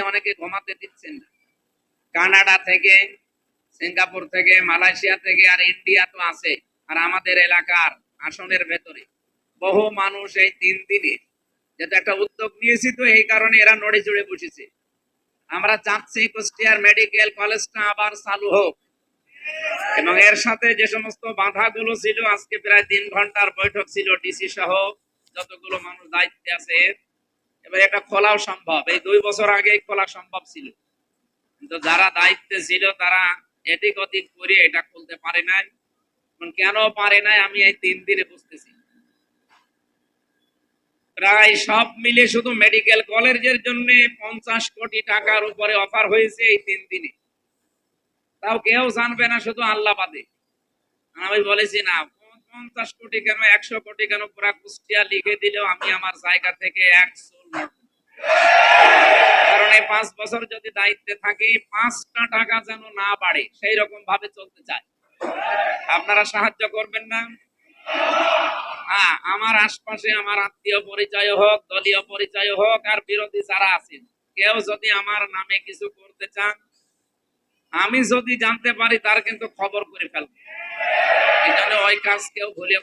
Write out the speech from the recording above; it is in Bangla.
অনেকে ঘুমাতে দিচ্ছেন না। কানাডা থেকে, সিঙ্গাপুর থেকে, মালয়েশিয়া থেকে আর ইন্ডিয়া তো আছে। আর আমাদের এলাকার আসনের ভেতরে বহু মানুষ এই 3 দিনে যেটা একটা উদ্যোগ নিয়েছি, তো এই কারণে এরা নড়ে চড়ে বসেছে। আমরা চাচ্ছি কুষ্টিয়ার মেডিকেল কলেজটা আবার চালু হোক, এবং এর সাথে যে সমস্ত বাধাগুলো ছিল, আজকে প্রায় 3 ঘন্টার বৈঠক ছিল ডিসি সহ যতগুলো মানুষ দায়িত্বে আছে, এবার এটা খোলাও সম্ভব। এই 2 বছর আগে খোলা সম্ভব ছিল, কিন্তু যারা দায়িত্বে ছিল তারা এদিক ওদিক করে এটা খুলতে পারে নাই। কেন পারে নাই আমি এই 3 দিনে বুঝতেছি। প্রায় সব মিলে শুধু মেডিকেল কলেজের জন্য 50 কোটি টাকার উপরে অফার হয়েছে এই 3 দিনে। তাও কেউ জানবে না, শুধু আল্লাহ বাদে। আমি বলেছি না, 50 কোটি কেন, 100 কোটি কেন, পুরা কুষ্টিয়া লিখে দিলেও আমি আমার জায়গা থেকে 1 চুল নড়ব না। কারণ এই 5 বছর যদি দায়িত্বে থাকি, 5টা টাকা যেন না বাড়ে সেই রকম ভাবে চলতে চায়। আপনারা সাহায্য করবেন না? হ্যাঁ, আমার আশপাশে আমার আত্মীয় পরিচয় হোক, দলীয় পরিচয় হোক, আর বিরোধী যারা আছেন, কেউ যদি আমার নামে কিছু করতে চান, আমি যদি জানতে পারি তার কিন্তু খবর করে ফেলবো। এই জন্য ওই কাজ কেউ ভুলে